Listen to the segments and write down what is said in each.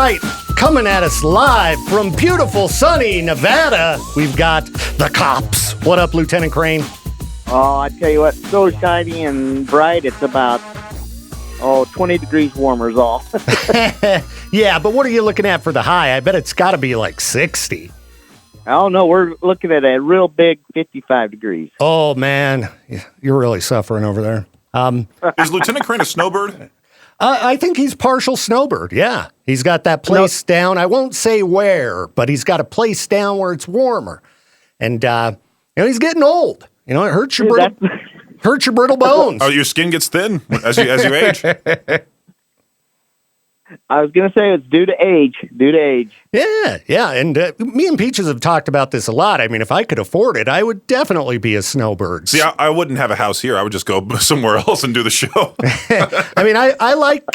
right, coming at us live from beautiful, sunny Nevada, we've got the cops. What up, Lieutenant Crain? Oh, I tell you what, so shiny and bright, it's about, 20 degrees warmer is all. Yeah, but what are you looking at for the high? I bet it's got to be like 60. Oh, no, we're looking at a real big 55 degrees. Oh, man, you're really suffering over there. Is Lieutenant Crain a snowbird? I think he's partial snowbird, yeah. He's got that place down. I won't say where, but he's got a place down where it's warmer. And, he's getting old. It hurts your brittle bones. Oh, your skin gets thin as you age. I was going to say it's due to age. Yeah. And me and Peaches have talked about this a lot. I mean, if I could afford it, I would definitely be a snowbird. See, I wouldn't have a house here. I would just go somewhere else and do the show. I mean, I like,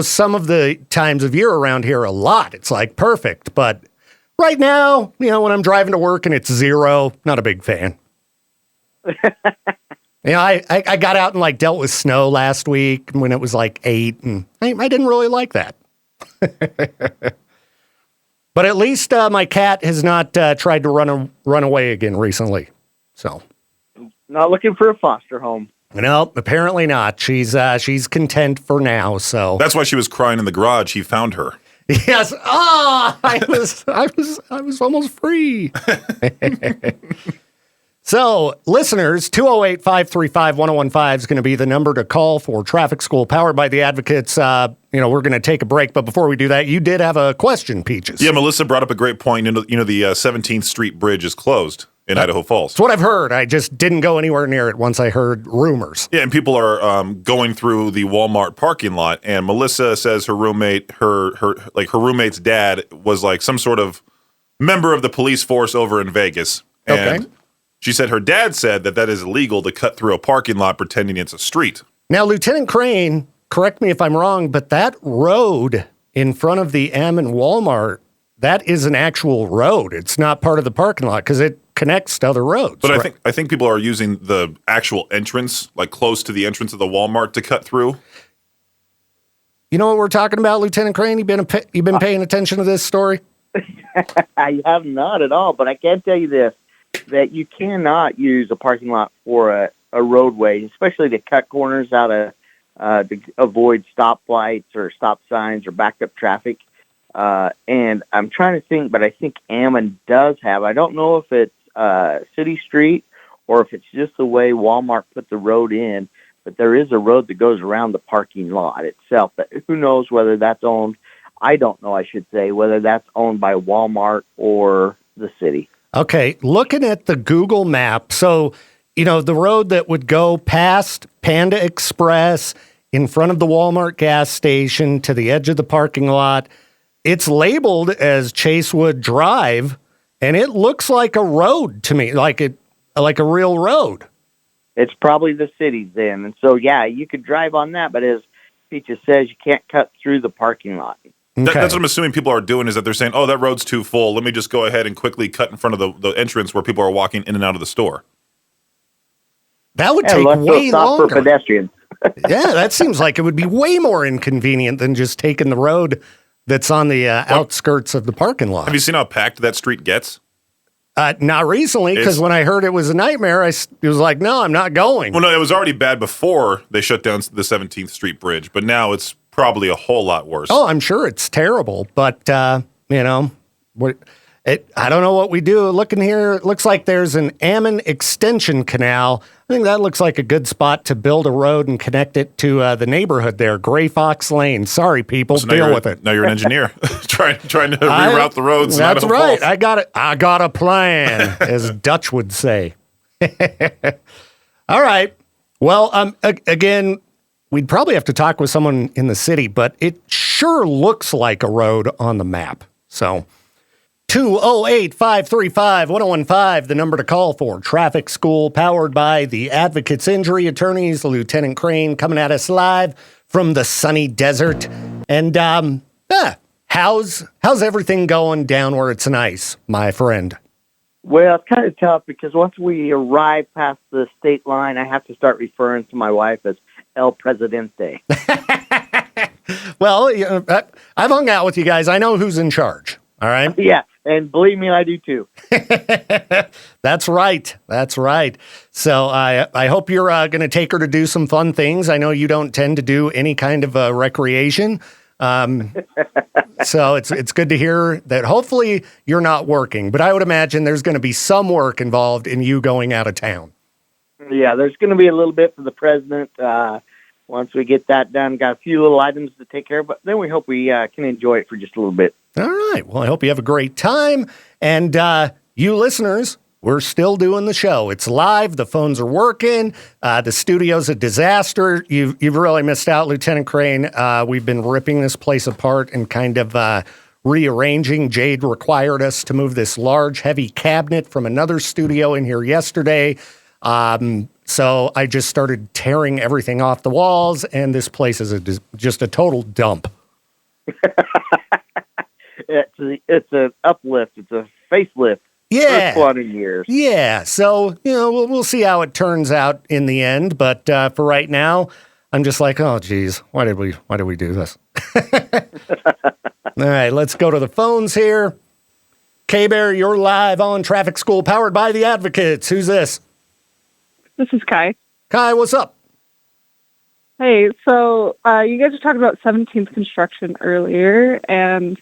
some of the times of year around here a lot. It's like perfect. But right now, when I'm driving to work and it's 0, not a big fan. I got out and dealt with snow last week when it was 8, and I didn't really like that. But at least my cat has not tried to run away again recently. So, not looking for a foster home. No, apparently not. She's content for now. So that's why she was crying in the garage. He found her. Yes. I was almost free. So, listeners, 208-535-1015 is going to be the number to call for Traffic School, powered by the Advocates. We're going to take a break, but before we do that, you did have a question, Peaches. Yeah, Melissa brought up a great point. The 17th Street Bridge is closed in Idaho Falls. That's what I've heard. I just didn't go anywhere near it once I heard rumors. Yeah, and people are going through the Walmart parking lot, and Melissa says her roommate, her roommate's dad was some sort of member of the police force over in Vegas. And okay. She said her dad said that is illegal to cut through a parking lot pretending it's a street. Now, Lieutenant Crain, correct me if I'm wrong, but that road in front of the Ammon Walmart, that is an actual road. It's not part of the parking lot because it connects to other roads. But right? I think people are using the actual entrance, close to the entrance of the Walmart, to cut through. You know what we're talking about, Lieutenant Crain? You been paying attention to this story? I have not at all, but I can tell you this, that you cannot use a parking lot for a roadway, especially to cut corners out of to avoid stoplights or stop signs or backed up traffic. And I'm trying to think, but I think Ammon does have. I don't know if it's city street or if it's just the way Walmart put the road in, but there is a road that goes around the parking lot itself. But who knows whether that's owned? I don't know, I should say, whether that's owned by Walmart or the city. Okay, looking at the Google map, so, the road that would go past Panda Express in front of the Walmart gas station to the edge of the parking lot, it's labeled as Chasewood Drive, and it looks like a road to me, like a real road. It's probably the city's then. And so, yeah, you could drive on that, but as Peaches says, you can't cut through the parking lot. Okay. That's what I'm assuming people are doing, is that they're saying, that road's too full. Let me just go ahead and quickly cut in front of the entrance where people are walking in and out of the store. That would take way longer. For pedestrians. Yeah, that seems like it would be way more inconvenient than just taking the road that's on the outskirts of the parking lot. Have you seen how packed that street gets? Not recently, because when I heard it was a nightmare, it was like, no, I'm not going. Well, no, it was already bad before they shut down the 17th Street Bridge, but now it's probably a whole lot worse. Oh, I'm sure it's terrible, but, I don't know what we do. Looking here, it looks like there's an Ammon Extension Canal. I think that looks like a good spot to build a road and connect it to the neighborhood there, Gray Fox Lane. Sorry, people, deal with it. Now you're an engineer, trying to reroute the roads. That's right. Falls. I got a plan, as Dutch would say. All right. Well, again, we'd probably have to talk with someone in the city, but it sure looks like a road on the map. So 208-535-1015, the number to call for Traffic School, powered by the Advocates Injury Attorneys, Lieutenant Crain, coming at us live from the sunny desert. And how's everything going down where it's nice, my friend? Well, it's kind of tough because once we arrive past the state line, I have to start referring to my wife as El Presidente. Well, I've hung out with you guys. I know who's in charge. All right. Yeah, and believe me, I do too. That's right. That's right. So I hope you're going to take her to do some fun things. I know you don't tend to do any kind of recreation. So it's good to hear that hopefully you're not working, but I would imagine there's going to be some work involved in you going out of town. Yeah, there's going to be a little bit for the president. Once we get that done, got a few little items to take care of, but then we hope we can enjoy it for just a little bit. All right. Well, I hope you have a great time. And you listeners, we're still doing the show. It's live. The phones are working. The studio's a disaster. You've really missed out, Lieutenant Crain. We've been ripping this place apart and kind of rearranging. Jade required us to move this large, heavy cabinet from another studio in here yesterday. So I just started tearing everything off the walls, and this place is just a total dump. It's an uplift. It's a facelift. Yeah. First one in years. Yeah. So, we'll see how it turns out in the end. But for right now, I'm just like, oh, geez, why did we do this? All right, let's go to the phones here. K-Bear, you're live on Traffic School, powered by the Advocates. Who's this? This is Kai. Kai, what's up? Hey, so you guys were talking about 17th construction earlier, and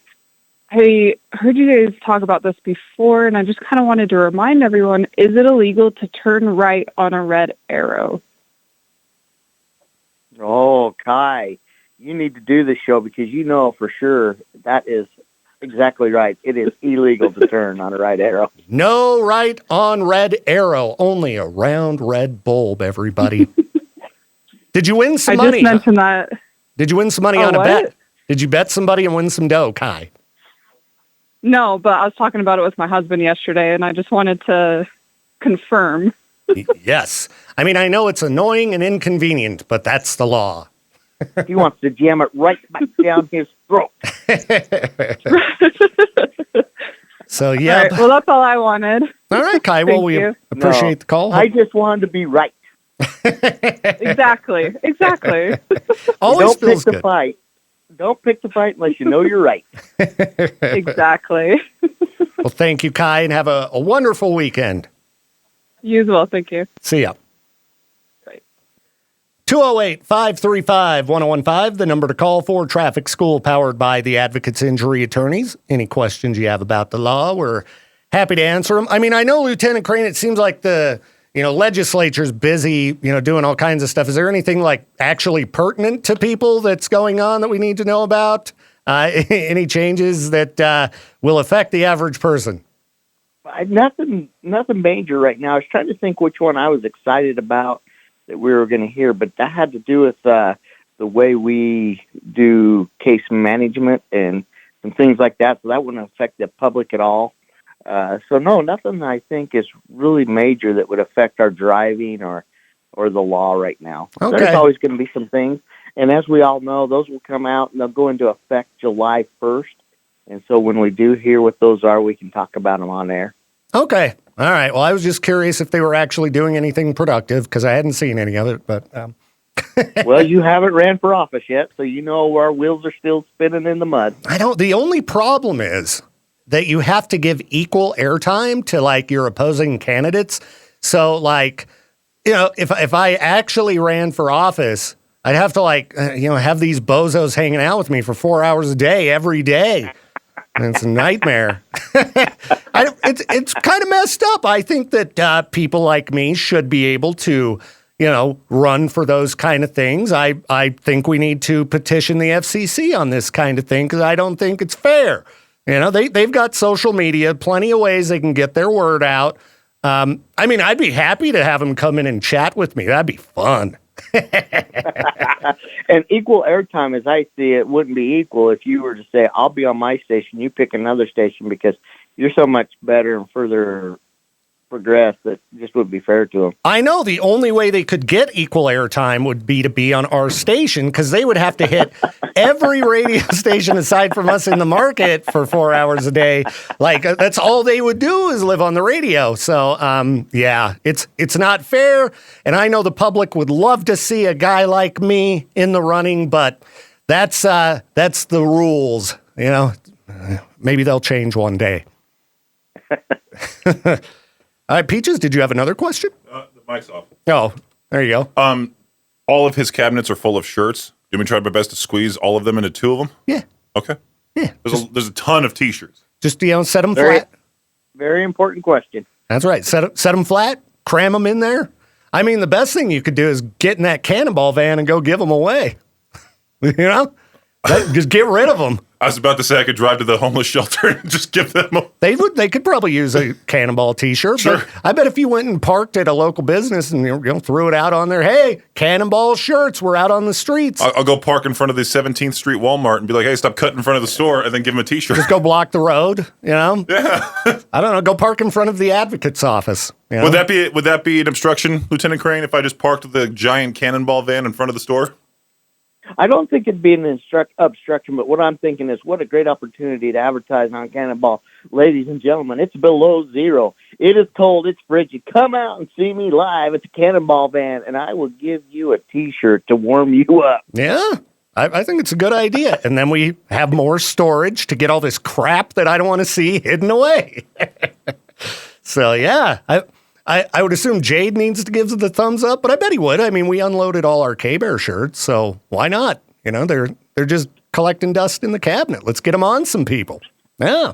I heard you guys talk about this before, and I just kind of wanted to remind everyone, is it illegal to turn right on a red arrow? Oh, Kai, you need to do this show because you know for sure that is exactly right. It is illegal to turn on a right arrow. No right on red arrow, only a round red bulb, everybody. Did you win some money? I just mentioned that. Did you win some money on a bet? Did you bet somebody and win some dough, Kai? No, but I was talking about it with my husband yesterday, and I just wanted to confirm. Yes. I mean, I know it's annoying and inconvenient, but that's the law. He wants to jam it right back down his throat. So, yeah. All right, well, that's all I wanted. All right, Kai. Well, we appreciate the call. I just wanted to be right. Exactly. Always Don't feels pick the good. fight. Don't pick the fight unless you know you're right. Exactly. Well, thank you, Kai, and have a wonderful weekend. You as well. Thank you. See ya. Bye. 208-535-1015, the number to call for Traffic School, powered by the Advocates Injury Attorneys. Any questions you have about the law, we're happy to answer them. I mean, I know, Lieutenant Crain, it seems like the legislature's busy, doing all kinds of stuff. Is there anything like actually pertinent to people that's going on that we need to know about? Any changes that will affect the average person? Nothing major right now. I was trying to think which one I was excited about that we were going to hear, but that had to do with the way we do case management and things like that. So that wouldn't affect the public at all. So no, nothing I think is really major that would affect our driving or the law right now. Okay. There's always going to be some things. And as we all know, those will come out and they'll go into effect July 1st. And so when we do hear what those are, we can talk about them on air. Okay. All right. Well, I was just curious if they were actually doing anything productive because I hadn't seen any of it, but... Well, you haven't ran for office yet, so you know our wheels are still spinning in the mud. The only problem is that you have to give equal airtime to like your opposing candidates. So like, if I actually ran for office, I'd have to have these bozos hanging out with me for 4 hours a day, every day. And it's a nightmare. It's kind of messed up. I think that people like me should be able to, run for those kind of things. I think we need to petition the FCC on this kind of thing because I don't think it's fair. They've got social media, plenty of ways they can get their word out. I'd be happy to have them come in and chat with me. That'd be fun. And equal airtime, as I see it, wouldn't be equal if you were to say, I'll be on my station, you pick another station because you're so much better and further progressed that just wouldn't be fair to them. I know the only way they could get equal airtime would be to be on our station because they would have to hit every radio station aside from us in the market for 4 hours a day. Like that's all they would do is live on the radio. So, it's not fair. And I know the public would love to see a guy like me in the running, but That's the rules. Maybe they'll change one day. All right, Peaches, did you have another question? The mic's off. Oh, there you go. All of his cabinets are full of shirts. Do you want me to try my best to squeeze all of them into 2 of them? Yeah. Okay. Yeah. There's a ton of T-shirts. Just, set them flat. Very important question. That's right. Set them flat, cram them in there. I mean, the best thing you could do is get in that Cannonball van and go give them away. Just get rid of them. I was about to say I could drive to the homeless shelter and just give them a... They could probably use a Cannonball T-shirt. Sure. But I bet if you went and parked at a local business and threw it out on there, hey, Cannonball shirts, we're out on the streets. I'll go park in front of the 17th Street Walmart and be like, hey, stop cutting in front of the store, and then give them a T-shirt. Just go block the road, Yeah. I don't know. Go park in front of the advocate's office. Would that be an obstruction, Lieutenant Crain, if I just parked the giant Cannonball van in front of the store? I don't think it'd be an obstruction, but what I'm thinking is what a great opportunity to advertise on Cannonball. Ladies and gentlemen, it's below zero. It is cold. It's frigid. Come out and see me live at the Cannonball van, and I will give you a T-shirt to warm you up. Yeah, I think it's a good idea. And then we have more storage to get all this crap that I don't want to see hidden away. So, yeah, I would assume Jade needs to give the thumbs up, but I bet he would. I mean, we unloaded all our K-Bear shirts, so why not? They're just collecting dust in the cabinet. Let's get them on some people. Yeah.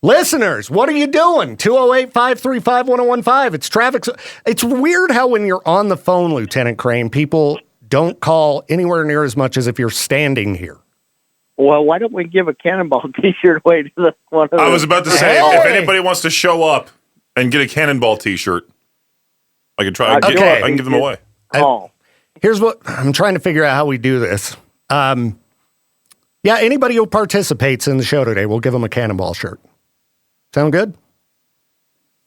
Listeners, what are you doing? 208-535-1015. It's traffic. It's weird how when you're on the phone, Lieutenant Crain, people don't call anywhere near as much as if you're standing here. Well, why don't we give a Cannonball T-shirt away to one of I was about to say, Hey! if anybody wants to show up and get a Cannonball T-shirt, I can try. Okay. I can give them away. Here's what I'm trying to figure out how we do this. Anybody who participates in the show today, we'll give them a Cannonball shirt. Sound good?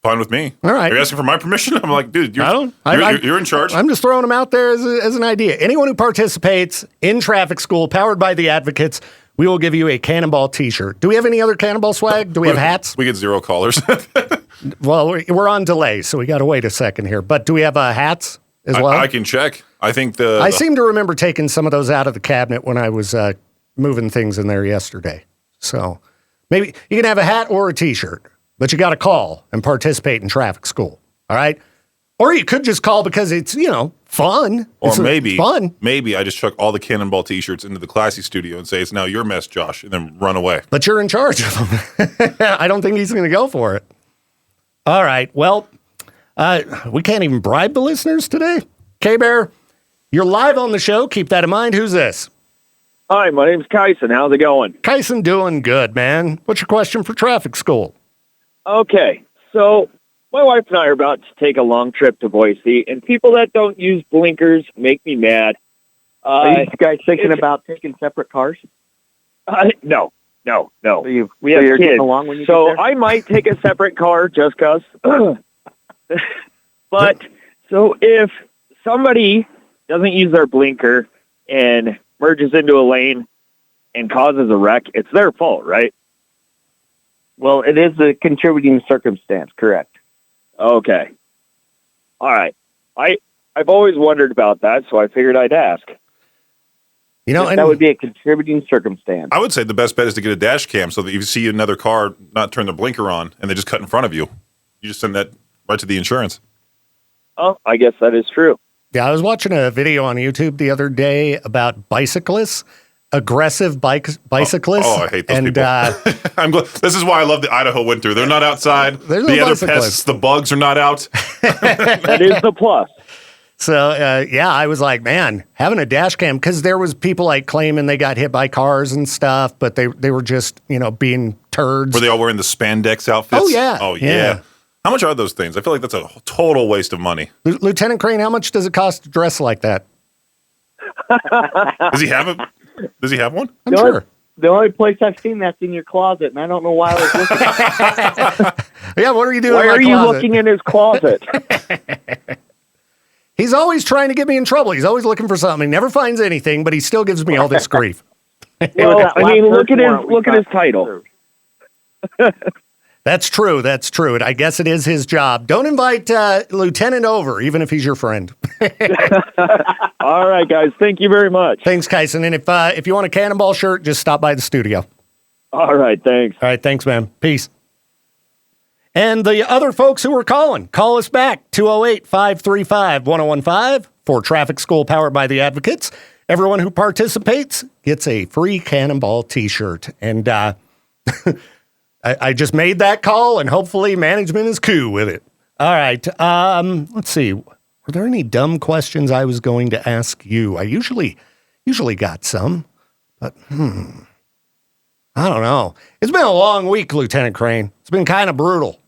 Fine with me. All right. Are you asking for my permission? I'm like, dude, you're in charge. I'm just throwing them out there as an idea. Anyone who participates in traffic school, powered by the advocates, we will give you a Cannonball T-shirt. Do we have any other Cannonball swag? Do we have hats? We get 0 callers. Well, we're on delay, so we got to wait a second here. But do we have hats as well? I can check. I think I seem to remember taking some of those out of the cabinet when I was moving things in there yesterday. So maybe you can have a hat or a T-shirt, but you got to call and participate in traffic school. All right. Or you could just call because it's, fun. Or it's fun. Maybe I just chuck all the Cannonball T-shirts into the Classy studio and say, it's now your mess, Josh, and then run away. But you're in charge of them. I don't think he's going to go for it. All right. Well, we can't even bribe the listeners today. K-Bear, you're live on the show. Keep that in mind. Who's this? Hi, my name's Kyson. How's it going? Kyson doing good, man. What's your question for traffic school? Okay, so my wife and I are about to take a long trip to Boise, and people that don't use blinkers make me mad. Are you guys thinking about taking separate cars? No. We have kids. Getting along when you so get there? I might take a separate car just because. But so if somebody doesn't use their blinker and merges into a lane and causes a wreck, it's their fault, right? Well, it is a contributing circumstance, correct? Okay. All right. I've always wondered about that, so I figured I'd ask. That would be a contributing circumstance. I would say the best bet is to get a dash cam so that if you see another car not turn their blinker on and they just cut in front of you, you just send that right to the insurance. Oh, I guess that is true. Yeah, I was watching a video on YouTube the other day about bicyclists, aggressive bicyclists. Oh, I hate those people. I'm glad. This is why I love the Idaho winter. They're not outside. There's The no other bicyclists. pests, the bugs are not out. That is the plus. So, I was like, man, having a dash cam, because there was people like claiming they got hit by cars and stuff, but they were just, being turds. Were they all wearing the spandex outfits? Oh, yeah. Oh, yeah. How much are those things? I feel like that's a total waste of money. Lieutenant Crain, how much does it cost to dress like that? Does he have it? Does he have one? I'm sure. The only place I've seen that's in your closet, and I don't know why I was looking. Yeah, what are you doing Why in my are you closet? looking in his closet? He's always trying to get me in trouble. He's always looking for something. He never finds anything, but he still gives me all this grief. Well, I mean, look at his title. That's true. That's true. And I guess it is his job. Don't invite Lieutenant over, even if he's your friend. All right, guys. Thank you very much. Thanks, Kyson. And if you want a Cannonball shirt, just stop by the studio. All right. Thanks. All right. Thanks, man. Peace. And the other folks who were calling, call us back, 208-535-1015 for Traffic School powered by the Advocates. Everyone who participates gets a free Cannonball t-shirt. And I just made that call, and hopefully management is cool with it. All right. Let's see. Were there any dumb questions I was going to ask you? I usually got some, but I don't know. It's been a long week, Lieutenant Crain. It's been kind of brutal.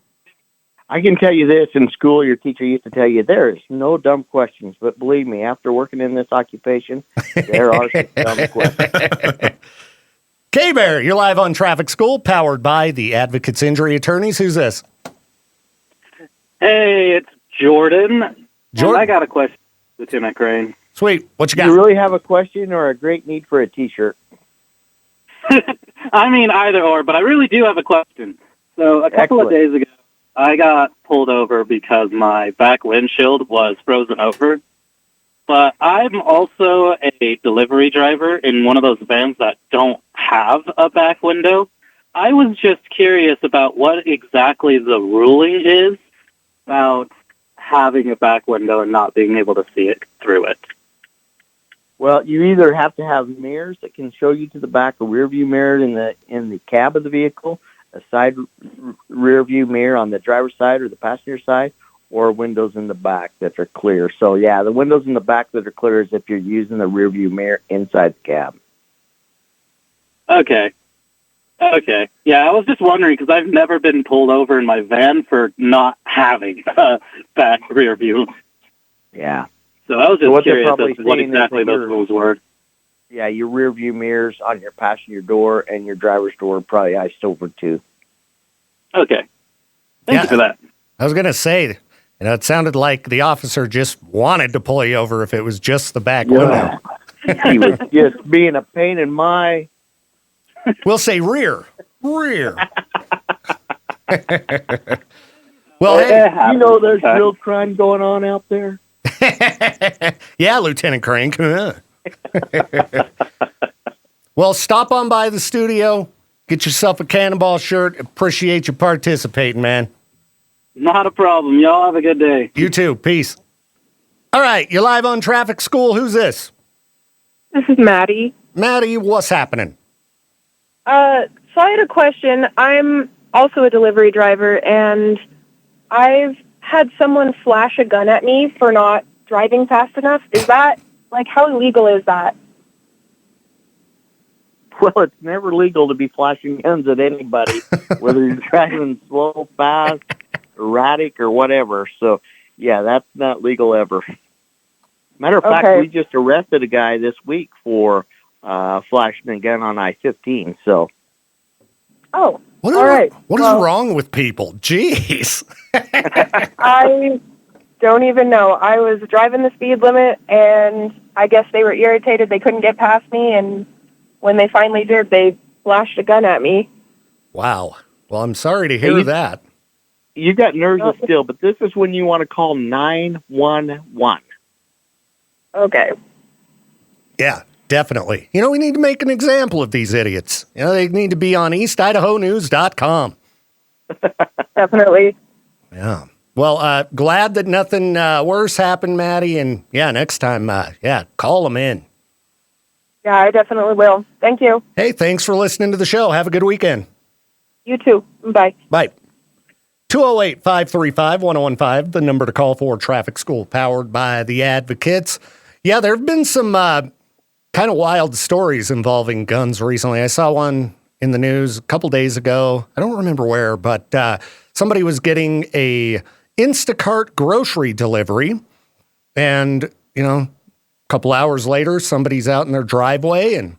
I can tell you this, in school, your teacher used to tell you there is no dumb questions. But believe me, after working in this occupation, there are some dumb questions. K-Bear, you're live on Traffic School, powered by the Advocates Injury Attorneys. Who's this? Hey, it's Jordan. Jordan? And I got a question, Lieutenant Crain. Sweet. What you Do got? you really have a question or a great need for a T-shirt? I mean, either or, but I really do have a question. So a couple of days ago, I got pulled over because my back windshield was frozen over. But I'm also a delivery driver in one of those vans that don't have a back window. I was just curious about what exactly the ruling is about having a back window and not being able to see it through it. Well, you either have to have mirrors that can show you to the back, a rear view mirror in the cab of the vehicle, a side rear view mirror on the driver's side or the passenger side, or windows in the back that are clear. So, yeah, the windows in the back that are clear is if you're using the rear view mirror inside the cab. Okay. Yeah, I was just wondering because I've never been pulled over in my van for not having a back rear view. Yeah. So I was So just what they're curious probably as to what saying is exactly that those rules were. Yeah, your rear view mirrors on your passenger door and your driver's door are probably iced over too. Okay. Thank you for that. I was going to say, it sounded like the officer just wanted to pull you over if it was just the back window. He was just being a pain in my... We'll say rear. Well, hey, You know there's real crime going on out there. yeah, Lieutenant Crain. Well, stop on by the studio, get yourself a Cannonball shirt. Appreciate you participating, man. Not a problem. Y'all have a good day. You too. Peace. All right, you're live on Traffic School. Who's this? This is Maddie. Maddie, what's happening? So I had a question. I'm also a delivery driver, and I've had someone flash a gun at me for not driving fast enough. Is that, how illegal is that? Well, it's never legal to be flashing guns at anybody, whether you're driving slow, fast, erratic, or whatever. So, yeah, that's not legal ever. Matter of fact, we just arrested a guy this week for flashing a gun on I-15. So, all What right. What is wrong with people? Jeez. I don't even know. I was driving the speed limit, and I guess they were irritated. They couldn't get past me, and when they finally did, they flashed a gun at me. Wow. Well, I'm sorry to hear that. You got nerves of steel, but this is when you want to call 911. Okay. Yeah, definitely. We need to make an example of these idiots. They need to be on eastidahonews.com. Definitely. Yeah. Well, glad that nothing worse happened, Maddie. And, yeah, next time, call them in. Yeah, I definitely will. Thank you. Hey, thanks for listening to the show. Have a good weekend. You too. Bye. Bye. 208-535-1015, the number to call for Traffic School, powered by the Advocates. Yeah, there have been some kind of wild stories involving guns recently. I saw one in the news a couple days ago. I don't remember where, but somebody was getting a Instacart grocery delivery, and, a couple hours later, somebody's out in their driveway and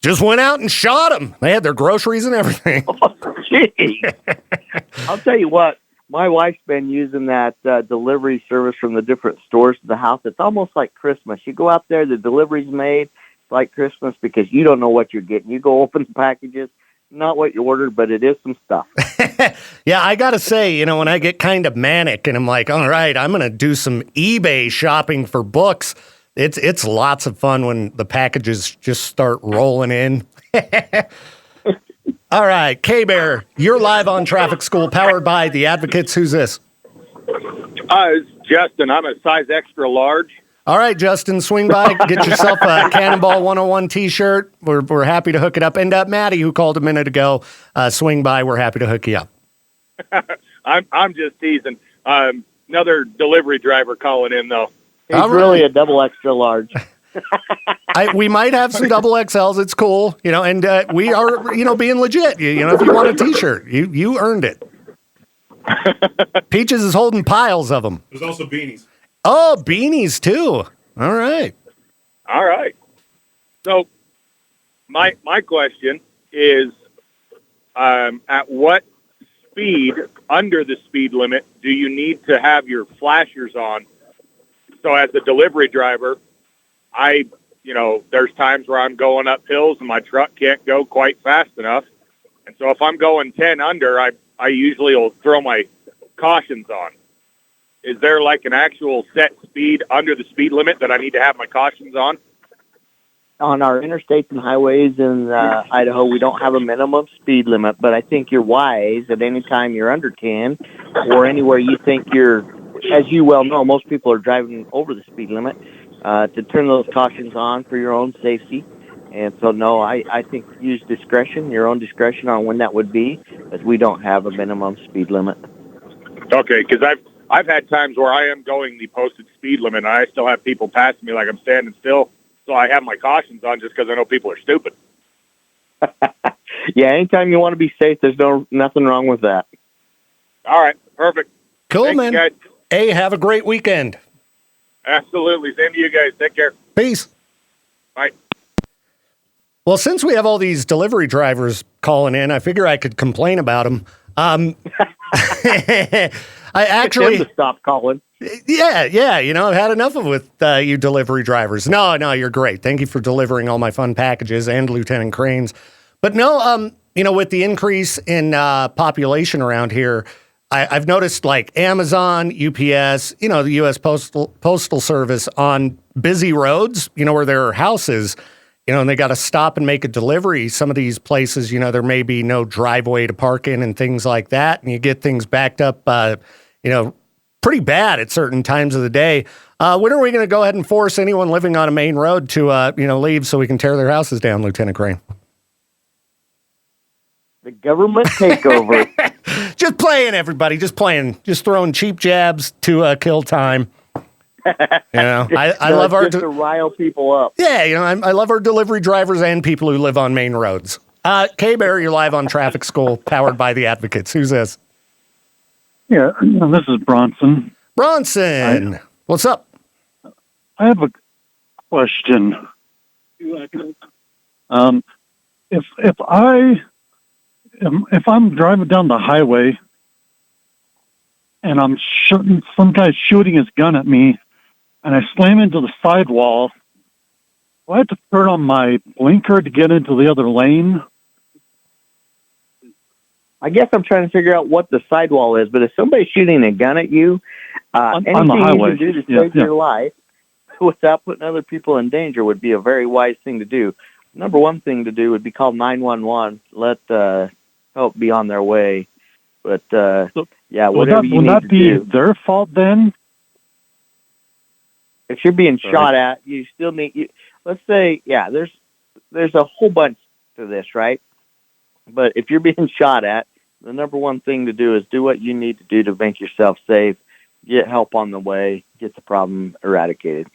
just went out and shot them. They had their groceries and everything. Oh, gee. I'll tell you what, my wife's been using that delivery service from the different stores to the house. It's almost like Christmas. You go out there, the delivery's made. It's like Christmas because you don't know what you're getting. You go open the packages, not what you ordered, but it is some stuff. Yeah, I got to say, when I get kind of manic and I'm like, all right, I'm going to do some eBay shopping for books. It's lots of fun when the packages just start rolling in. All right, K-Bear, you're live on Traffic School, powered by the Advocates. Who's this? It's Justin. I'm a size extra large. All right, Justin, swing by, get yourself a Cannonball 101 T-shirt. We're happy to hook it up. And Maddie, who called a minute ago, swing by. We're happy to hook you up. I'm just teasing. Another delivery driver calling in, though. He's really a double extra large. We might have some double XLs. It's cool, and we are, being legit. If you want a T-shirt, you earned it. Peaches is holding piles of them. There's also beanies. Oh, beanies too. All right. So, my question is, at what speed under the speed limit do you need to have your flashers on? So, as a delivery driver, there's times where I'm going up hills and my truck can't go quite fast enough. And so if I'm going 10 under, I usually will throw my cautions on. Is there like an actual set speed under the speed limit that I need to have my cautions on? On our interstates and highways in Idaho, we don't have a minimum speed limit, but I think you're wise at any time you're under 10 or anywhere you think as you well know, most people are driving over the speed limit, to turn those cautions on for your own safety. And so, no, I think use discretion, your own discretion on when that would be, as we don't have a minimum speed limit. Okay, because I've had times where I am going the posted speed limit, and I still have people passing me like I'm standing still. So I have my cautions on just because I know people are stupid. Yeah, anytime you want to be safe, there's nothing wrong with that. All right, perfect. Cool, Thanks, man. guys. Hey, have a great weekend. Absolutely. Same to you guys. Take care. Peace. Bye. Well, since we have all these delivery drivers calling in, I figure I could complain about them. I actually Get him to stop calling. Yeah, I've had enough of with you delivery drivers. No, you're great. Thank you for delivering all my fun packages and Lieutenant Crain's. But no, with the increase in population around here, I've noticed like Amazon, UPS, the U.S. Postal Service on busy roads, where there are houses, and they got to stop and make a delivery. Some of these places, there may be no driveway to park in and things like that. And you get things backed up, pretty bad at certain times of the day. When are we going to go ahead and force anyone living on a main road to, leave so we can tear their houses down, Lieutenant Crain? The government takeover. Just playing, everybody. Just playing. Just throwing cheap jabs to kill time. I love our to rile people up. Yeah, I love our delivery drivers and people who live on main roads. K-Bear, you're live on Traffic School, powered by the Advocates. Who's this? Yeah, this is Bronson. Bronson, what's up? I have a question. If I'm driving down the highway and I'm some guy's shooting his gun at me, and I slam into the sidewall, do I have to turn on my blinker to get into the other lane? I guess I'm trying to figure out what the sidewall is, but if somebody's shooting a gun at you, anything on the highway, you can do to save your life without putting other people in danger would be a very wise thing to do. Number one thing to do would be call 911, let help be on their way. But, whatever you need to do. Would that be their fault then? If you're being shot at, you still need, let's say, there's a whole bunch to this, right? But if you're being shot at, the number one thing to do is do what you need to do to make yourself safe, get help on the way, get the problem eradicated.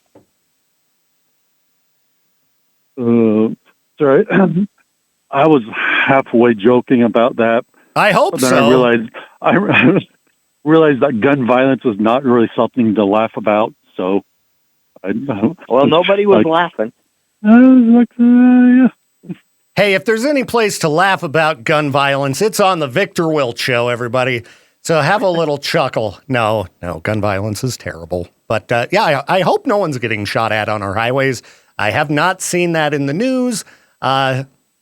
Sorry, I was halfway joking about that. I hope then so. I realized that gun violence was not really something to laugh about. So, nobody was laughing. Yeah. Hey, if there's any place to laugh about gun violence, it's on the Victor Wilt Show, everybody. So have a little chuckle. No, gun violence is terrible. But I hope no one's getting shot at on our highways. I have not seen that in the news.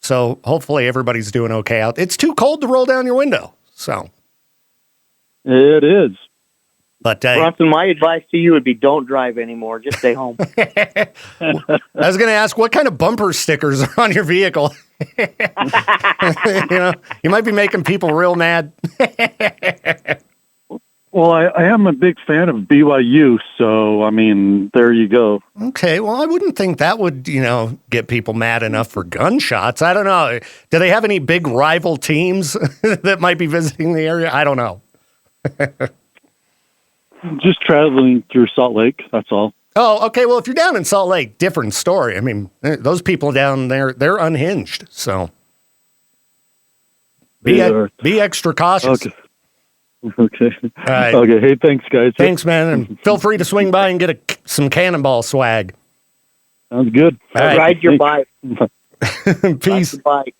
So hopefully everybody's doing okay out. It's too cold to roll down your window. So It is. But Bronson, my advice to you would be don't drive anymore. Just stay home. I was going to ask, what kind of bumper stickers are on your vehicle? You might be making people real mad. Well, I am a big fan of BYU, so, I mean, there you go. Okay, well, I wouldn't think that would, get people mad enough for gunshots. I don't know. Do they have any big rival teams that might be visiting the area? I don't know. Just traveling through Salt Lake, that's all. Oh, okay. Well, if you're down in Salt Lake, different story. I mean, those people down there, they're unhinged. So be extra cautious. Okay. All right. Okay. Hey, thanks, guys. Thanks, man. And feel free to swing by and get some Cannonball swag. Sounds good. All right. Ride your bike. Peace. Ride your bike.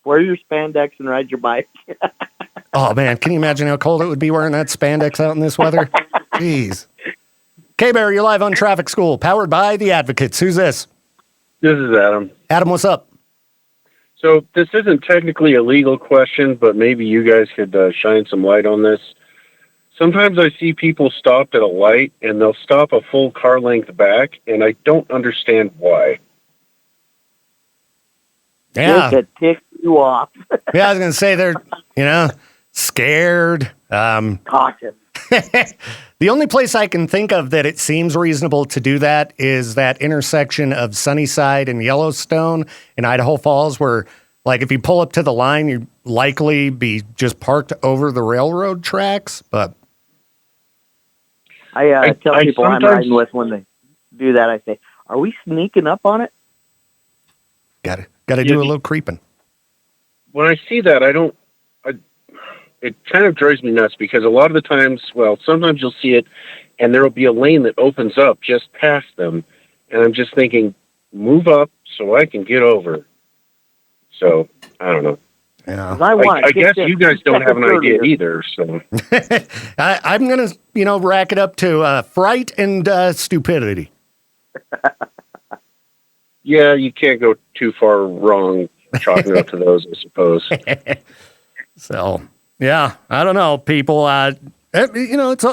Wear your spandex and ride your bike. Oh, man. Can you imagine how cold it would be wearing that spandex out in this weather? Jeez. K-Bear, you're live on Traffic School, powered by The Advocates. Who's this? This is Adam. Adam, what's up? So this isn't technically a legal question, but maybe you guys could shine some light on this. Sometimes I see people stopped at a light, and they'll stop a full car length back, and I don't understand why. Yeah. To tick you off. Yeah, I was going to say they're, scared. Cautious. The only place I can think of that it seems reasonable to do that is that intersection of Sunnyside and Yellowstone in Idaho Falls, where, like, if you pull up to the line, you'd likely be just parked over the railroad tracks. But I tell people I'm riding with when they do that, I say, are we sneaking up on it? Got to do a little creeping. When I see that, it kind of drives me nuts because a lot of the times, sometimes you'll see it and there will be a lane that opens up just past them. And I'm just thinking, move up so I can get over. So, I don't know. Yeah. I guess you guys don't have an idea either. So I'm going to, rack it up to fright and stupidity. Yeah, you can't go too far wrong chalking up to those, I suppose. So, yeah, I don't know, people. It's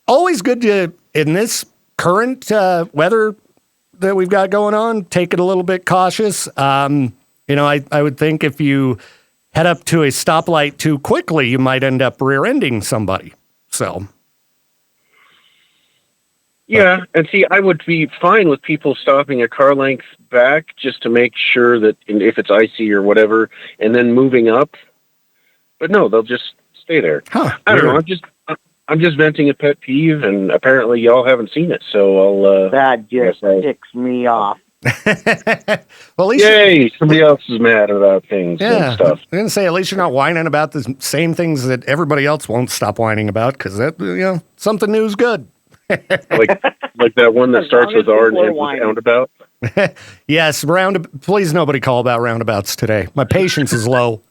always good to, in this current weather that we've got going on, take it a little bit cautious. I would think if you head up to a stoplight too quickly, you might end up rear-ending somebody. So. Yeah, and see, I would be fine with people stopping a car length back just to make sure that if it's icy or whatever, and then moving up. But no, they'll just stay there. Huh, I don't know. I'm just venting a pet peeve, and apparently y'all haven't seen it, so I'll. That just ticks me off. Well, at least yay! Somebody else is mad about things and stuff. I'm gonna say at least you're not whining about the same things that everybody else won't stop whining about, because that something new is good. like that one that starts with R and ends with roundabout. Yes, please nobody call about roundabouts today. My patience is low.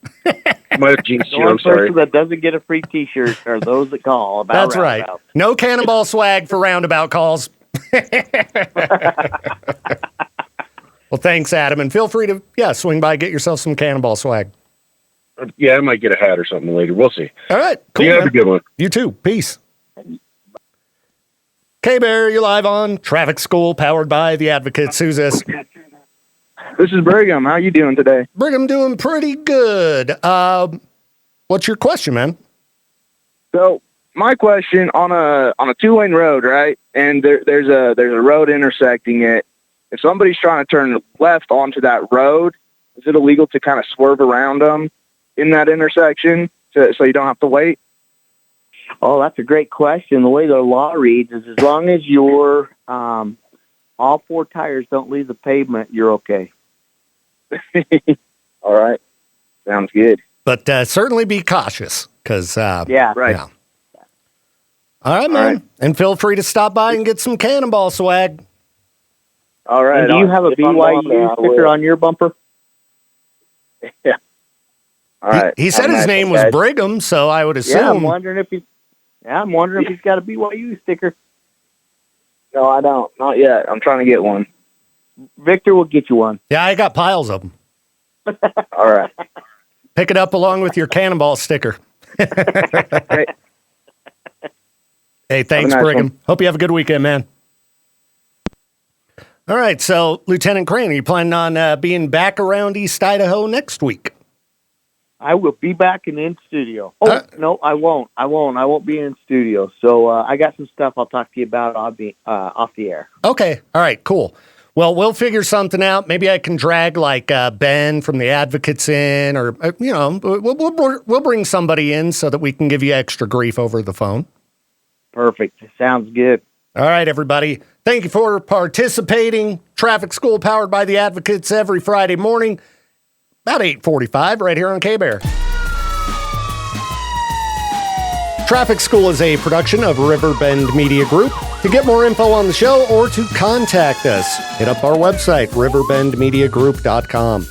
Might have jinxed you. The I'm sorry. person that doesn't get a free T-shirt are those that call about. That's right. No Cannonball swag for roundabout calls. Well, thanks, Adam, and feel free to swing by, get yourself some Cannonball swag. Yeah, I might get a hat or something later. We'll see. All right, cool. You have a good one. You too. Peace. K-Bear, you're live on Traffic School, powered by The Advocates. Who's this? This is Brigham. How you doing today? Brigham doing pretty good. What's your question, man? So my question, on a 2-lane road, right? And there's a road intersecting it. If somebody's trying to turn left onto that road, is it illegal to kind of swerve around them in that intersection so you don't have to wait? Oh, that's a great question. The way the law reads is as long as your all 4 tires don't leave the pavement, you're okay. All right. Sounds good. But certainly be cautious, because right. Yeah. All right, man. All right. And feel free to stop by and get some Cannonball swag. All right. And do you have a BYU sticker on your bumper? Yeah. All right. He said his name was Brigham, so I would assume. Yeah, I'm wondering if he's got a BYU sticker. No, I don't. Not yet. I'm trying to get one. Victor will get you one. Yeah, I got piles of them. All right. Pick it up along with your Cannonball sticker. Great. Hey, thanks, nice Brigham. one. Hope you have a good weekend, man. All right, so Lieutenant Crain, are you planning on being back around East Idaho next week? I will be back in studio. Oh, no, I won't. I won't be in studio. So I got some stuff I'll talk to you about off the air. Okay. All right, cool. Well, we'll figure something out. Maybe I can drag like Ben from the Advocates in, or we'll bring somebody in so that we can give you extra grief over the phone. Perfect. Sounds good. All right, everybody. Thank you for participating. Traffic School powered by the Advocates every Friday morning, about 8:45, right here on K-Bear. Traffic School is a production of Riverbend Media Group. To get more info on the show or to contact us, hit up our website, riverbendmediagroup.com.